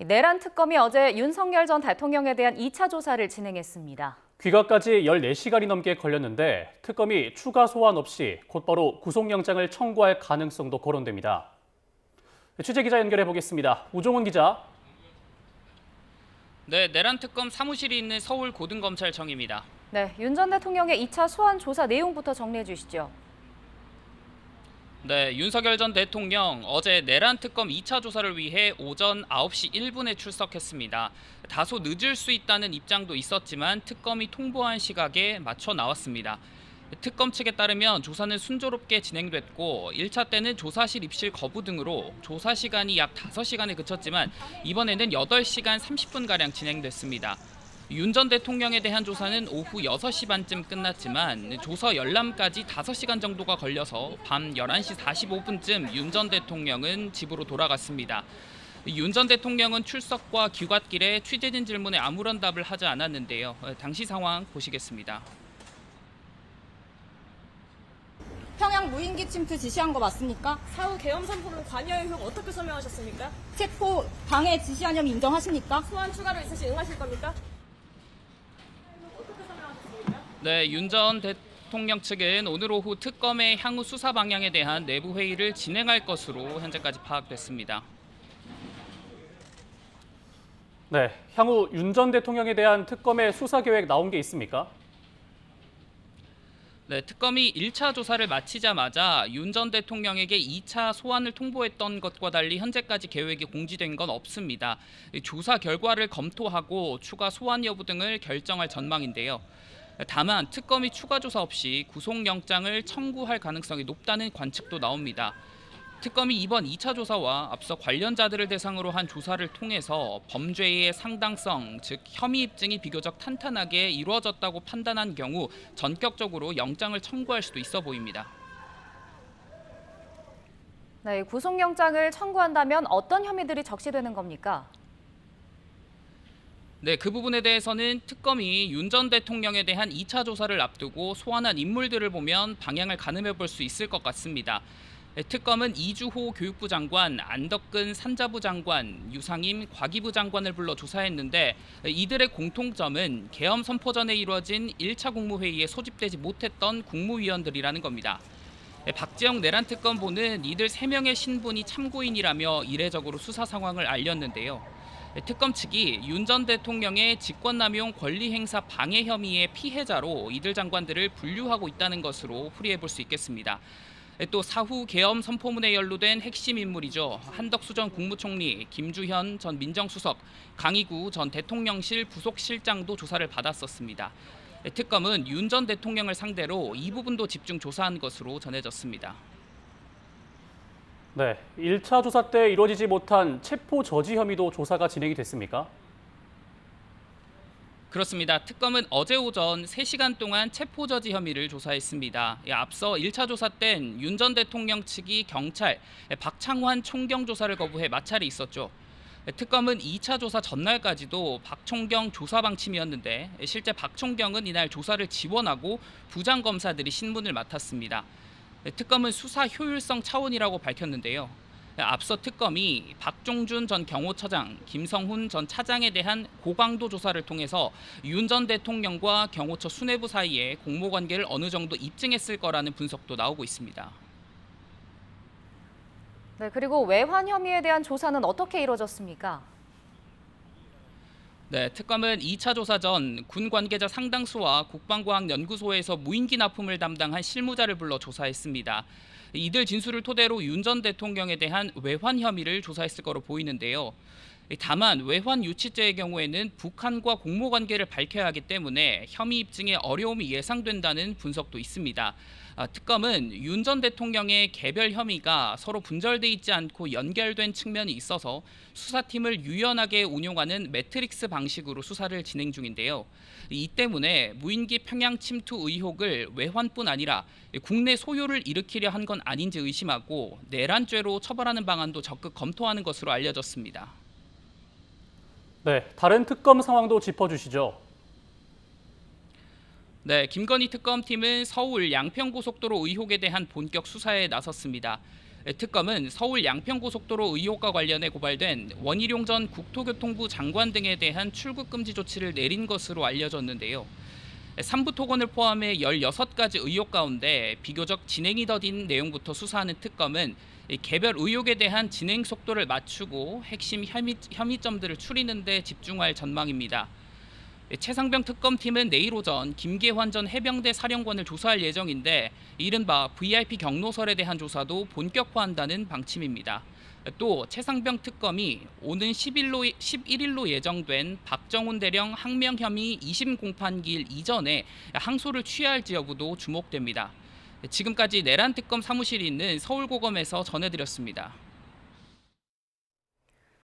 내란 특검이 어제 윤석열 전 대통령에 대한 2차 조사를 진행했습니다. 귀가까지 14시간이 넘게 걸렸는데 특검이 추가 소환 없이 곧바로 구속영장을 청구할 가능성도 거론됩니다. 취재기자 연결해 보겠습니다. 우종훈 기자. 네, 내란 특검 사무실이 있는 서울고등검찰청입니다. 네, 윤 전 대통령의 2차 소환 조사 내용부터 정리해 주시죠. 네, 윤석열 전 대통령 어제 내란 특검 2차 조사를 위해 오전 9시 1분에 출석했습니다. 다소 늦을 수 있다는 입장도 있었지만 특검이 통보한 시각에 맞춰 나왔습니다. 특검 측에 따르면 조사는 순조롭게 진행됐고 1차 때는 조사실 입실 거부 등으로 조사 시간이 약 5시간에 그쳤지만 이번에는 8시간 30분가량 진행됐습니다. 윤 전 대통령에 대한 조사는 오후 6시 반쯤 끝났지만 조서 열람까지 5시간 정도가 걸려서 밤 11시 45분쯤 윤 전 대통령은 집으로 돌아갔습니다. 윤 전 대통령은 출석과 귀갓길에 취재진 질문에 아무런 답을 하지 않았는데요. 당시 상황 보시겠습니다. 평양 무인기 침투 지시한 거 맞습니까? 사후 계엄 선포는 관여의 의혹 어떻게 설명하셨습니까? 체포 방해 지시한 혐의 인정하십니까? 소환 추가로 있으시 응하실 겁니까? 네, 윤 전 대통령 측은 오늘 오후 특검의 향후 수사 방향에 대한 내부 회의를 진행할 것으로 현재까지 파악됐습니다. 네, 향후 윤 전 대통령에 대한 특검의 수사 계획 나온 게 있습니까? 네, 특검이 1차 조사를 마치자마자 윤 전 대통령에게 2차 소환을 통보했던 것과 달리 현재까지 계획이 공지된 건 없습니다. 조사 결과를 검토하고 추가 소환 여부 등을 결정할 전망인데요. 다만 특검이 추가 조사 없이 구속영장을 청구할 가능성이 높다는 관측도 나옵니다. 특검이 이번 2차 조사와 앞서 관련자들을 대상으로 한 조사를 통해서 범죄의 상당성, 즉 혐의 입증이 비교적 탄탄하게 이루어졌다고 판단한 경우 전격적으로 영장을 청구할 수도 있어 보입니다. 네, 구속영장을 청구한다면 어떤 혐의들이 적시되는 겁니까? 네, 그 부분에 대해서는 특검이 윤 전 대통령에 대한 2차 조사를 앞두고 소환한 인물들을 보면 방향을 가늠해 볼 수 있을 것 같습니다. 특검은 이주호 교육부 장관, 안덕근 산자부 장관, 유상임 과기부 장관을 불러 조사했는데 이들의 공통점은 계엄 선포 전에 이루어진 1차 국무회의에 소집되지 못했던 국무위원들이라는 겁니다. 박지영 내란특검보는 이들 3명의 신분이 참고인이라며 이례적으로 수사 상황을 알렸는데요. 특검 측이 윤 전 대통령의 직권남용 권리행사 방해 혐의의 피해자로 이들 장관들을 분류하고 있다는 것으로 풀이해 볼 수 있겠습니다. 또 사후 계엄 선포문에 연루된 핵심 인물이죠. 한덕수 전 국무총리, 김주현 전 민정수석, 강희구 전 대통령실 부속실장도 조사를 받았었습니다. 특검은 윤 전 대통령을 상대로 이 부분도 집중 조사한 것으로 전해졌습니다. 네, 1차 조사 때 이루어지지 못한 체포 저지 혐의도 조사가 진행이 됐습니까? 그렇습니다. 특검은 어제 오전 3시간 동안 체포저지 혐의를 조사했습니다. 앞서 1차 조사 땐 윤 전 대통령 측이 경찰, 박창환 총경 조사를 거부해 마찰이 있었죠. 특검은 2차 조사 전날까지도 박 총경 조사 방침이었는데 실제 박 총경은 이날 조사를 지원하고 부장검사들이 신문을 맡았습니다. 특검은 수사 효율성 차원이라고 밝혔는데요. 앞서 특검이 박종준 전 경호처장, 김성훈 전 차장에 대한 고강도 조사를 통해서 윤 전 대통령과 경호처 수뇌부 사이에 공모관계를 어느 정도 입증했을 거라는 분석도 나오고 있습니다. 네, 그리고 외환 혐의에 대한 조사는 어떻게 이루어졌습니까? 네, 특검은 2차 조사 전 군 관계자 상당수와 국방과학연구소에서 무인기 납품을 담당한 실무자를 불러 조사했습니다. 이들 진술을 토대로 윤 전 대통령에 대한 외환 혐의를 조사했을 거로 보이는데요. 다만 외환 유치죄의 경우에는 북한과 공모관계를 밝혀야 하기 때문에 혐의 입증에 어려움이 예상된다는 분석도 있습니다. 특검은 윤 전 대통령의 개별 혐의가 서로 분절돼 있지 않고 연결된 측면이 있어서 수사팀을 유연하게 운용하는 매트릭스 방식으로 수사를 진행 중인데요. 이 때문에 무인기 평양 침투 의혹을 외환뿐 아니라 국내 소요를 일으키려 한 건 아닌지 의심하고 내란죄로 처벌하는 방안도 적극 검토하는 것으로 알려졌습니다. 네, 다른 특검 상황도 짚어주시죠. 네, 김건희 특검팀은 서울 양평고속도로 의혹에 대한 본격 수사에 나섰습니다. 특검은 서울 양평고속도로 의혹과 관련해 고발된 원희룡 전 국토교통부 장관 등에 대한 출국 금지 조치를 내린 것으로 알려졌는데요. 3부 토건을 포함해 16가지 의혹 가운데 비교적 진행이 더딘 내용부터 수사하는 특검은 개별 의혹에 대한 진행 속도를 맞추고 핵심 혐의점들을 추리는 데 집중할 전망입니다. 최상병 특검팀은 내일 오전 김계환 전 해병대 사령관을 조사할 예정인데 이른바 VIP 경로설에 대한 조사도 본격화한다는 방침입니다. 또 최상병 특검이 오는 11일로 예정된 박정훈 대령 항명 혐의 2심 공판기일 이전에 항소를 취하할지 여부도 주목됩니다. 지금까지 내란 특검 사무실이 있는 서울고검에서 전해드렸습니다.